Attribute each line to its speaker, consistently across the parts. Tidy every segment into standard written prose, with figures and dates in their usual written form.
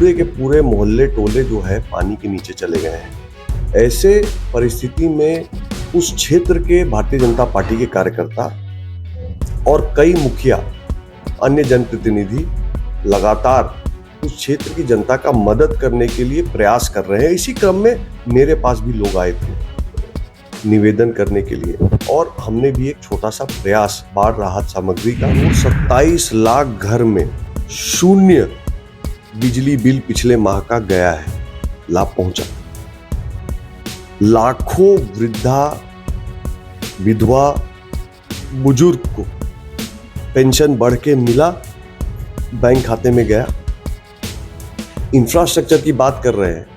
Speaker 1: पूरे के पूरे मोहल्ले टोले जो है पानी के नीचे चले गए हैं। ऐसे परिस्थिति में उस क्षेत्र के भारतीय जनता पार्टी के कार्यकर्ता और कई मुखिया, अन्य जनप्रतिनिधि लगातार उस क्षेत्र की जनता का मदद करने के लिए प्रयास कर रहे हैं। इसी क्रम में मेरे पास भी लोग आए थे निवेदन करने के लिए, और हमने भी एक छोटा सा प्रयास बाढ़ राहत सामग्री का। 27 लाख घर में शून्य बिजली बिल पिछले माह का गया है, लाभ पहुंचा। लाखों वृद्धा, विधवा, बुजुर्ग को पेंशन बढ़ के मिला, बैंक खाते में गया। इंफ्रास्ट्रक्चर की बात कर रहे हैं,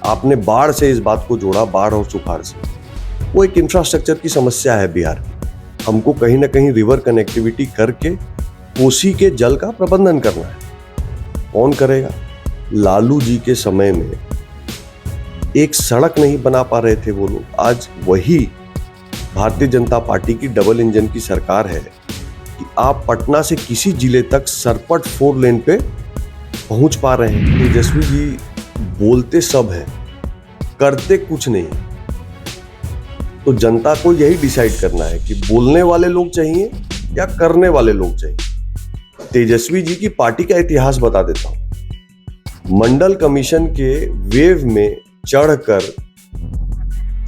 Speaker 1: आपने बाढ़ से इस बात को जोड़ा, बाढ़ और सुखाड़ से। वो एक इंफ्रास्ट्रक्चर की समस्या है बिहार। हमको कहीं ना कहीं रिवर कनेक्टिविटी करके कोसी के जल का प्रबंधन करना है। कौन करेगा? लालू जी के समय में एक सड़क नहीं बना पा रहे थे वो लोग, आज वही भारतीय जनता पार्टी की डबल इंजन की सरकार है कि आप पटना से किसी जिले तक सरपट 4 लेन पे पहुंच पा रहे हैं। तेजस्वी जी बोलते सब हैं, करते कुछ नहीं। तो जनता को यही डिसाइड करना है कि बोलने वाले लोग चाहिए या करने वाले लोग चाहिए। तेजस्वी जी की पार्टी का इतिहास बता देता हूं। मंडल कमीशन के वेव में चढ़कर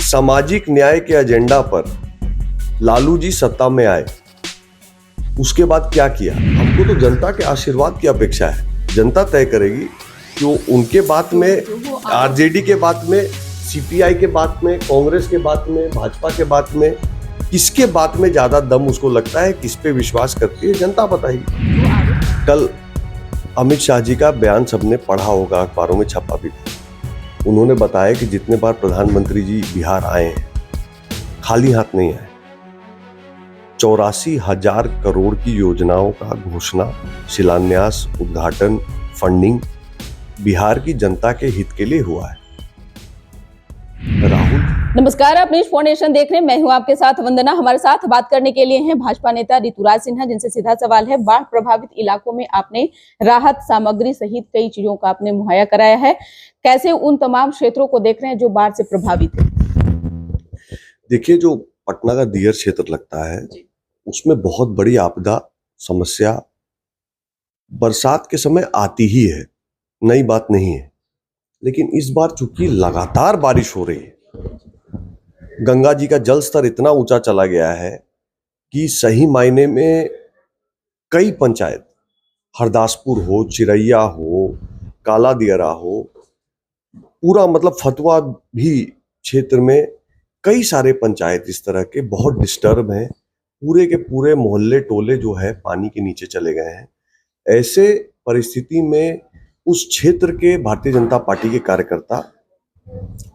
Speaker 1: सामाजिक न्याय के एजेंडा पर लालू जी सत्ता में आए। उसके बाद क्या किया? हमको तो जनता के आशीर्वाद की अपेक्षा है। जनता तय करेगी कि वो उनके बात में, आरजेडी के बात में, सीपीआई के बात में, कांग्रेस के बात में, भाजपा के बात में, किसके बात में ज्यादा दम उसको लगता है, किस पे विश्वास करती है, जनता बताएगी। कल अमित शाह जी का बयान सबने पढ़ा होगा, अखबारों में छपा भी। उन्होंने बताया कि जितने बार प्रधानमंत्री जी बिहार आए हैं, खाली हाथ नहीं आए। 84,000 करोड़ की योजनाओं का घोषणा, शिलान्यास, उद्घाटन, फंडिंग बिहार की जनता के हित के लिए हुआ है। राहुल,
Speaker 2: नमस्कार, आप न्यूज़ फाउंडेशन देख रहे हैं। मैं हूं आपके साथ वंदना। हमारे साथ बात करने के लिए हैं भाजपा नेता ऋतुराज सिन्हा, जिनसे सीधा सवाल है। बाढ़ प्रभावित इलाकों में आपने राहत सामग्री सहित कई चीजों का आपने मुहैया कराया है। कैसे उन तमाम क्षेत्रों को देख रहे हैं जो बाढ़ से प्रभावित है?
Speaker 1: देखिए, जो पटना का दियर क्षेत्र लगता है, उसमें बहुत बड़ी आपदा समस्या बरसात के समय आती ही है, नई बात नहीं है। लेकिन इस बार चूंकि लगातार बारिश हो रही है, गंगा जी का जल स्तर इतना ऊंचा चला गया है कि सही मायने में कई पंचायत, हरदासपुर हो, चिरैया हो, काला दियरा हो, पूरा मतलब फतुआ भी क्षेत्र में कई सारे पंचायत इस तरह के बहुत डिस्टर्ब हैं। पूरे के पूरे मोहल्ले टोले जो है पानी के नीचे चले गए हैं। ऐसे परिस्थिति में उस क्षेत्र के भारतीय जनता पार्टी के कार्यकर्ता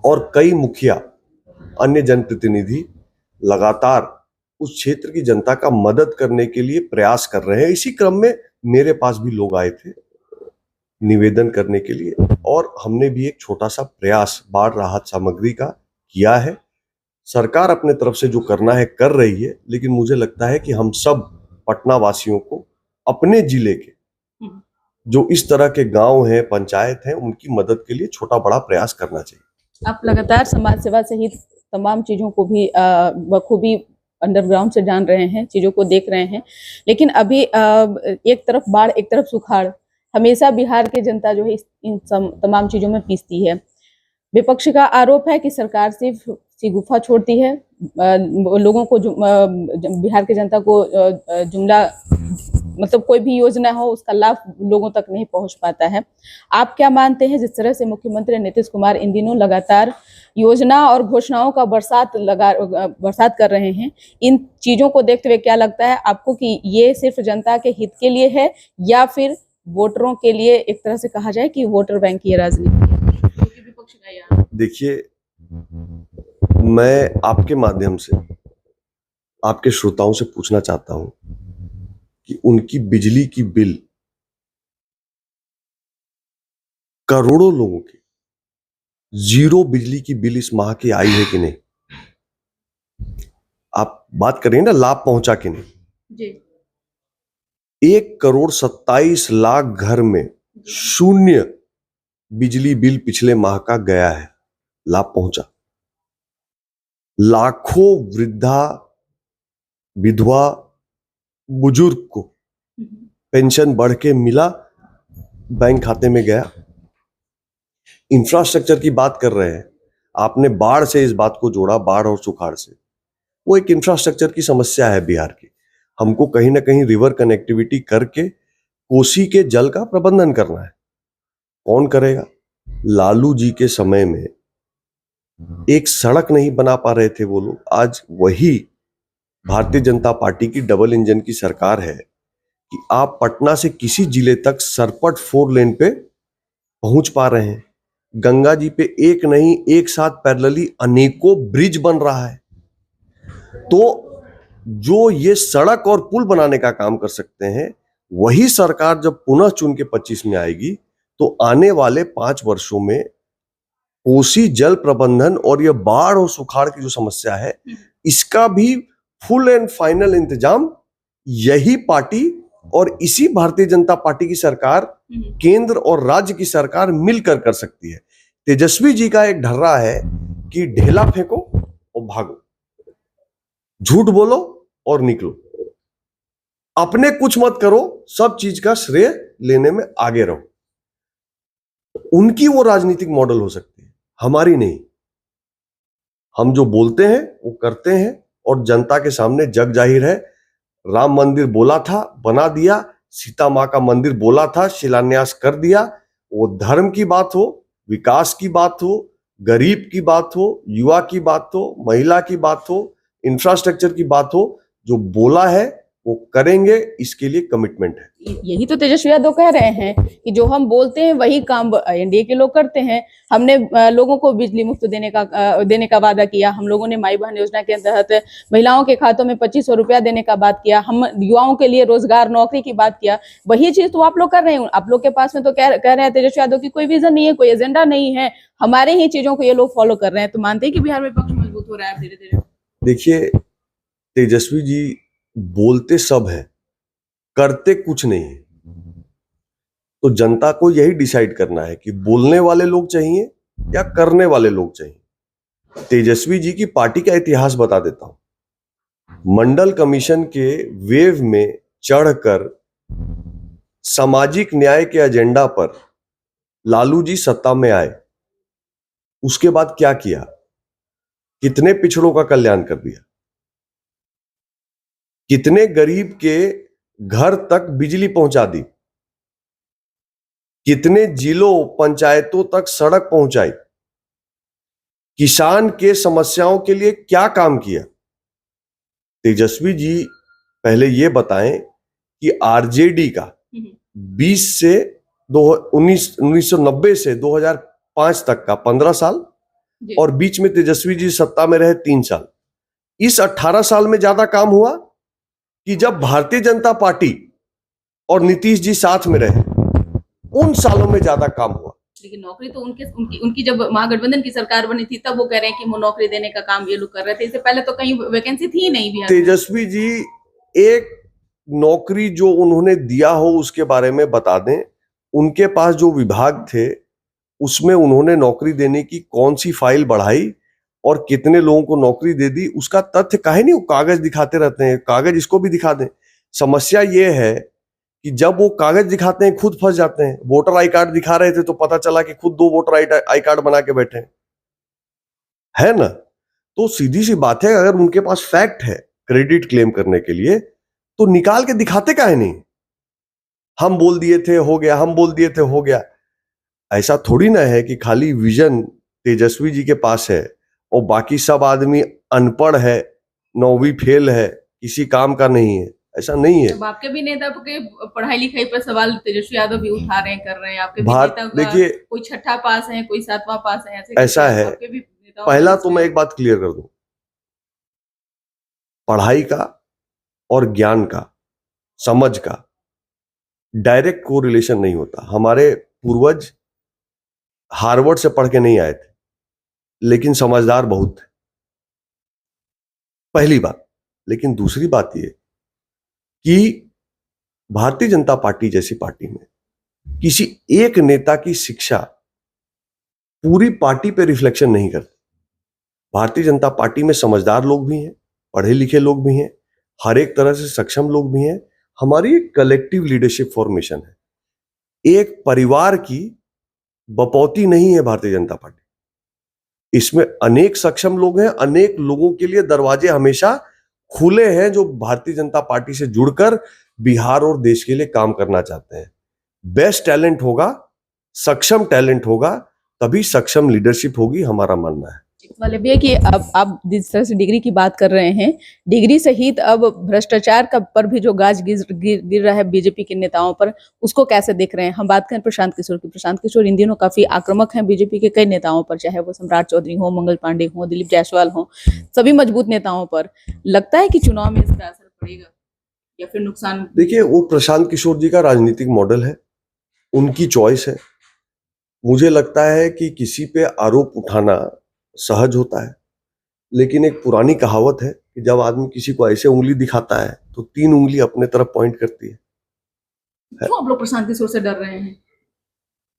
Speaker 1: और कई मुखिया, अन्य जनप्रतिनिधि लगातार उस क्षेत्र की जनता का मदद करने के लिए प्रयास कर रहे हैं। इसी क्रम में मेरे पास भी लोग आए थे निवेदन करने के लिए, और हमने भी एक छोटा सा प्रयास बाढ़ राहत सामग्री का किया है। सरकार अपने तरफ से जो करना है कर रही है, लेकिन मुझे लगता है कि हम सब पटना वासियों को अपने जिले के जो इस तरह के गांव हैं, पंचायत हैं, उनकी मदद के लिए छोटा बड़ा प्रयास करना चाहिए।
Speaker 2: आप लगातार समाज सेवा सहित तमाम चीजों को भी बखूबी अंडरग्राउंड से जान रहे हैं, चीजों को देख रहे हैं। लेकिन अभी एक तरफ बाढ़, एक तरफ सुखाड़, हमेशा बिहार की जनता जो है इन तमाम चीजों में पीसती है। विपक्ष का आरोप है कि सरकार सिर्फ गुफा छोड़ती है, लोगों को बिहार की जनता को जुमला, मतलब कोई भी योजना हो उसका लाभ लोगों तक नहीं पहुंच पाता है। आप क्या मानते हैं, जिस तरह से मुख्यमंत्री नीतीश कुमार इन दिनों लगातार योजना और घोषणाओं का बरसात कर रहे हैं, इन चीजों को देखते हुए क्या लगता है आपको कि ये सिर्फ जनता के हित के लिए है या फिर वोटरों के लिए, एक तरह से कहा जाए कि वोटर बैंक की राजनीति है?
Speaker 1: देखिए, मैं आपके माध्यम से आपके श्रोताओं से पूछना चाहता हूं कि उनकी बिजली की बिल करोड़ों लोगों की जीरो बिजली की बिल इस माह की आई है कि नहीं? आप बात करें ना, लाभ पहुंचा कि नहीं
Speaker 2: जी।
Speaker 1: 1,27,00,000 घर में शून्य बिजली बिल पिछले माह का गया है, लाभ पहुंचा। लाखों वृद्धा, विधवा, बुजुर्ग को पेंशन बढ़ के मिला, बैंक खाते में गया। इंफ्रास्ट्रक्चर की बात कर रहे हैं, आपने बाढ़ से इस बात को जोड़ा, बाढ़ और सुखाड़ से। वो एक इंफ्रास्ट्रक्चर की समस्या है बिहार की। हमको कहीं ना कहीं रिवर कनेक्टिविटी करके कोसी के जल का प्रबंधन करना है। कौन करेगा? लालू जी के समय में एक सड़क नहीं बना पा रहे थे वो लोग। आज वही भारतीय जनता पार्टी की डबल इंजन की सरकार है कि आप पटना से किसी जिले तक सरपट 4 लेन पे पहुंच पा रहे हैं। गंगा जी पे एक नहीं, एक साथ पैरेलली अनेकों ब्रिज बन रहा है। तो जो ये सड़क और पुल बनाने का काम कर सकते हैं, वही सरकार जब पुनः चुन के 25 में आएगी तो आने वाले 5 वर्षों में कोसी जल प्रबंधन और ये बाढ़ और सुखाड़ की जो समस्या है, इसका भी फुल एंड फाइनल इंतजाम यही पार्टी और इसी भारतीय जनता पार्टी की सरकार, केंद्र और राज्य की सरकार मिलकर कर सकती है। तेजस्वी जी का एक ढर्रा है कि ढेला फेंको और भागो, झूठ बोलो और निकलो, अपने कुछ मत करो, सब चीज का श्रेय लेने में आगे रहो। उनकी वो राजनीतिक मॉडल हो सकती है, हमारी नहीं। हम जो बोलते हैं वो करते हैं और जनता के सामने जग जाहिर है। राम मंदिर बोला था, बना दिया। सीता मां का मंदिर बोला था, शिलान्यास कर दिया। वो धर्म की बात हो, विकास की बात हो, गरीब की बात हो, युवा की बात हो, महिला की बात हो, इंफ्रास्ट्रक्चर की बात हो, जो बोला है वो करेंगे, इसके लिए कमिटमेंट है।
Speaker 2: यही तो तेजस्वी यादव कह रहे हैं कि जो हम बोलते हैं वही काम एनडीए के लोग करते हैं। हमने लोगों को बिजली मुफ्त देने का वादा किया। हम लोगों ने माई बहन योजना के तहत महिलाओं के खातों में 2500 रुपया देने का बात किया। हम युवाओं के लिए रोजगार, नौकरी की बात किया। वही चीज तो आप लोग कर रहे हैं। आप लोग के पास में तो कह रहे हैं तेजस्वी यादव की कोई विजन नहीं है, कोई एजेंडा नहीं है, हमारे ही चीजों को ये लोग फॉलो कर रहे हैं। तो मानते हैं कि बिहार में पक्ष मजबूत हो रहा है धीरे धीरे?
Speaker 1: देखिए, तेजस्वी जी बोलते सब है, करते कुछ नहीं है। तो जनता को यही डिसाइड करना है कि बोलने वाले लोग चाहिए या करने वाले लोग चाहिए। तेजस्वी जी की पार्टी का इतिहास बता देता हूं। मंडल कमीशन के वेव में चढ़कर सामाजिक न्याय के एजेंडा पर लालू जी सत्ता में आए। उसके बाद क्या किया? कितने पिछड़ों का कल्याण कर दिया, कितने गरीब के घर तक बिजली पहुंचा दी, कितने जिलों पंचायतों तक सड़क पहुंचाई, किसान के समस्याओं के लिए क्या काम किया। तेजस्वी जी पहले ये बताएं कि आरजेडी का 1990 से 2005 तक का 15 साल और बीच में तेजस्वी जी सत्ता में रहे 3 साल, इस 18 साल में ज्यादा काम हुआ कि जब भारतीय जनता पार्टी और नीतीश जी साथ में रहे, उन सालों में ज्यादा काम हुआ।
Speaker 2: लेकिन नौकरी तो उनकी जब महागठबंधन की सरकार बनी थी तब वो कह रहे हैं कि वो नौकरी देने का काम ये लोग कर रहे थे। इससे पहले तो कहीं वैकेंसी थी ही नहीं बिहार में।
Speaker 1: तेजस्वी जी एक नौकरी जो उन्होंने दिया हो उसके बारे में बता दें। उनके पास जो विभाग थे उसमें उन्होंने नौकरी देने की कौन सी फाइल बढ़ाई और कितने लोगों को नौकरी दे दी, उसका तथ्य काहे नहीं वो कागज दिखाते रहते हैं। कागज इसको भी दिखा दें। समस्या ये है कि जब वो कागज दिखाते हैं खुद फंस जाते हैं। वोटर आई कार्ड दिखा रहे थे तो पता चला कि खुद 2 वोटर आई कार्ड बना के बैठे है ना। तो सीधी सी बात है, अगर उनके पास फैक्ट है क्रेडिट क्लेम करने के लिए तो निकाल के दिखाते काहे नहीं? हम बोल दिए थे हो गया, हम बोल दिए थे हो गया। ऐसा थोड़ी ना है कि खाली विजन तेजस्वी जी के पास है और बाकी सब आदमी अनपढ़ है, 9वीं फेल है, किसी काम का नहीं है। ऐसा नहीं है।
Speaker 2: अब आपके भी नेता के पढ़ाई लिखाई पर सवाल तेजस्वी यादव भी उठा रहे हैं, कर रहे हैं। आपके भी नेता
Speaker 1: देखिए,
Speaker 2: कोई 6ठा पास है, कोई 7वां पास है,
Speaker 1: ऐसा है। पहला तो मैं एक बात क्लियर कर दूं, पढ़ाई का और ज्ञान का, समझ का डायरेक्ट कोरिलेशन नहीं होता। हमारे पूर्वज हार्वर्ड से पढ़ के नहीं आए थे, लेकिन समझदार बहुत थे, पहली बात। लेकिन दूसरी बात यह कि भारतीय जनता पार्टी जैसी पार्टी में किसी एक नेता की शिक्षा पूरी पार्टी पे रिफ्लेक्शन नहीं करती। भारतीय जनता पार्टी में समझदार लोग भी हैं, पढ़े लिखे लोग भी हैं, हर एक तरह से सक्षम लोग भी हैं। हमारी एक कलेक्टिव लीडरशिप फॉर्मेशन है, एक परिवार की बपौती नहीं है भारतीय जनता पार्टी। इसमें अनेक सक्षम लोग हैं, अनेक लोगों के लिए दरवाजे हमेशा खुले हैं जो भारतीय जनता पार्टी से जुड़कर बिहार और देश के लिए काम करना चाहते हैं। बेस्ट टैलेंट होगा, सक्षम टैलेंट होगा, तभी सक्षम लीडरशिप होगी, हमारा मानना है।
Speaker 2: वाले भी है कि अब आप जिस तरह से डिग्री की बात कर रहे हैं, डिग्री सहित अब भ्रष्टाचार का पर भी जो गाज गिर रहा है बीजेपी के नेताओं पर, उसको कैसे देख रहे हैं? हम बात करें प्रशांत किशोर की। प्रशांत किशोर इन दिनों काफी आक्रामक हैं बीजेपी के कई नेताओं पर, चाहे वो सम्राट चौधरी हो, मंगल पांडे हो, दिलीप जायसवाल हो, सभी मजबूत नेताओं पर। लगता है कि चुनाव में इसका असर पड़ेगा या फिर नुकसान?
Speaker 1: देखिए, वो प्रशांत किशोर जी का राजनीतिक मॉडल है, उनकी चॉइस है। मुझे लगता है कि किसी पे आरोप उठाना सहज होता है, लेकिन एक पुरानी कहावत है कि जब आदमी किसी को ऐसे उंगली दिखाता है तो 3 उंगली अपने तरफ पॉइंट करती है।
Speaker 2: क्यों आप लोग प्रशांत किशोर से डर रहे हैं?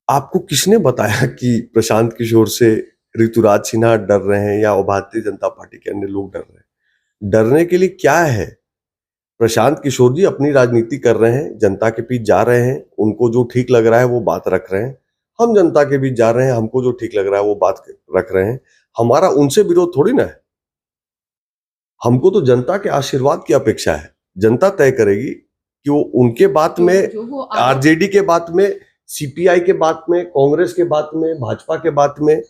Speaker 1: आपको किसने बताया कि प्रशांत किशोर से ऋतुराज सिन्हा डर रहे हैं या भारतीय जनता पार्टी के अन्य लोग डर रहे हैं? डरने के लिए क्या है? प्रशांत किशोर जी अपनी राजनीति कर रहे हैं, जनता के बीच जा रहे हैं, उनको जो ठीक लग रहा है वो बात रख रहे हैं। हम जनता के बीच जा रहे हैं, हमको जो ठीक लग रहा है वो बात रख रहे हैं। हमारा उनसे विरोध थोड़ी ना है। हमको तो जनता के आशीर्वाद की अपेक्षा है। जनता तय करेगी कि वो उनके बात में, आरजेडी के बात में, सीपीआई के बात में, कांग्रेस के बात में, भाजपा के बात में,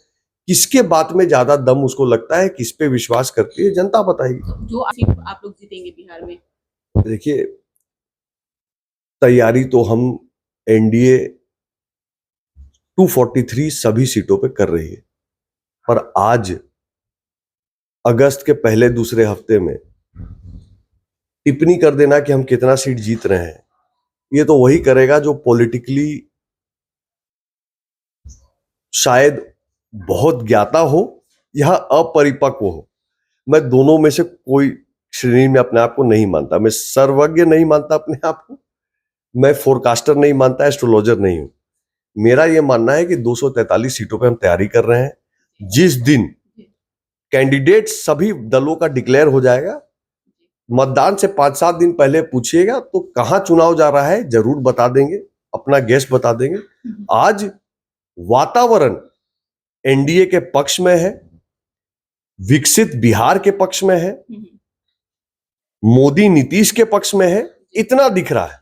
Speaker 1: किसके बात में ज्यादा दम उसको लगता है, किस पे विश्वास करती है, जनता बताएगी।
Speaker 2: जो आप लोग जीतेंगे बिहार में?
Speaker 1: देखिए, तैयारी तो हम एनडीए 243 सभी सीटों पे कर रही है, पर आज अगस्त के पहले दूसरे हफ्ते में टिप्पणी कर देना कि हम कितना सीट जीत रहे हैं, ये तो वही करेगा जो पॉलिटिकली शायद बहुत ज्ञाता हो या अपरिपक्व हो। मैं दोनों में से कोई श्रेणी में अपने आप को नहीं मानता। मैं सर्वज्ञ नहीं मानता अपने आप को, मैं फोरकास्टर नहीं मानता, एस्ट्रोलॉजर नहीं हूं। मेरा यह मानना है कि 243 सीटों पे हम तैयारी कर रहे हैं। जिस दिन कैंडिडेट सभी दलों का डिक्लेयर हो जाएगा, मतदान से 5-7 दिन पहले पूछिएगा तो कहां चुनाव जा रहा है जरूर बता देंगे, अपना गेस बता देंगे। आज वातावरण एनडीए के पक्ष में है, विकसित बिहार के पक्ष में है, मोदी नीतीश के पक्ष में है, इतना दिख रहा है।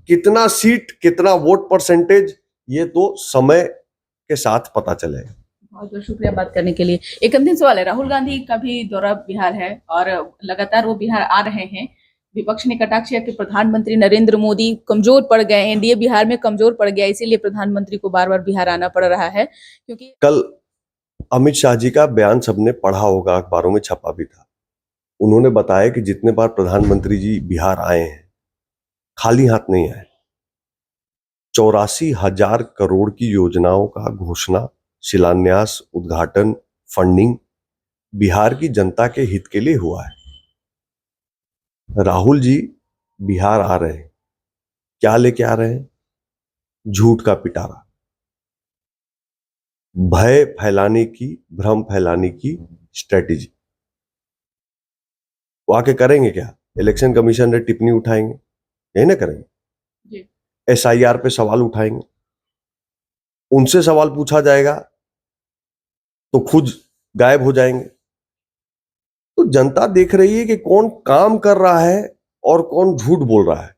Speaker 1: कितना सीट, कितना वोट परसेंटेज, ये तो समय के साथ पता चलेगा।
Speaker 2: बहुत बहुत शुक्रिया बात करने के लिए। एक अंतिम सवाल है, राहुल गांधी का भी दौरा बिहार है और लगातार वो बिहार आ रहे हैं। विपक्ष ने कटाक्ष किया कि प्रधानमंत्री नरेंद्र मोदी कमजोर पड़ गए, एनडीए बिहार में कमजोर पड़ गया, इसीलिए प्रधानमंत्री को बार बार बिहार आना पड़ रहा है। क्योंकि
Speaker 1: कल अमित शाह जी का बयान सबने पढ़ा होगा, अखबारों में छपा भी था। उन्होंने बताया कि जितने बार प्रधानमंत्री जी बिहार आए हैं खाली हाथ नहीं आए। 84,000 करोड़ की योजनाओं का घोषणा, शिलान्यास, उद्घाटन, फंडिंग बिहार की जनता के हित के लिए हुआ है। राहुल जी बिहार आ रहे हैं, क्या लेके आ रहे हैं? झूठ का पिटारा, भय फैलाने की, भ्रम फैलाने की स्ट्रेटेजी। वो आके करेंगे क्या? इलेक्शन कमीशन ने टिप्पणी उठाएंगे, यही ना करेंगे। एसआईआर पे सवाल उठाएंगे, उनसे सवाल पूछा जाएगा तो खुद गायब हो जाएंगे। तो जनता देख रही है कि कौन काम कर रहा है और कौन झूठ बोल रहा है।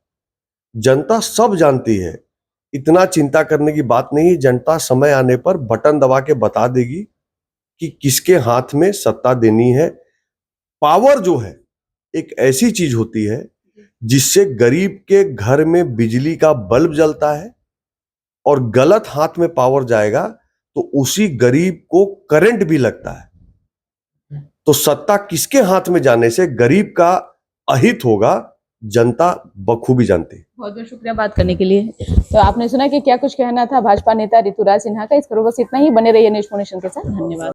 Speaker 1: जनता सब जानती है, इतना चिंता करने की बात नहीं है। जनता समय आने पर बटन दबा के बता देगी कि किसके हाथ में सत्ता देनी है। पावर जो है एक ऐसी चीज होती है जिससे गरीब के घर में बिजली का बल्ब जलता है, और गलत हाथ में पावर जाएगा तो उसी गरीब को करंट भी लगता है। तो सत्ता किसके हाथ में जाने से गरीब का अहित होगा, जनता बखूबी जानती है।
Speaker 2: बहुत बहुत शुक्रिया बात करने के लिए। तो आपने सुना कि क्या कुछ कहना था भाजपा नेता ऋतुराज सिन्हा का। इस करो बस इतना ही। बने रहिए न्यूज़ नेशन के साथ। धन्यवाद।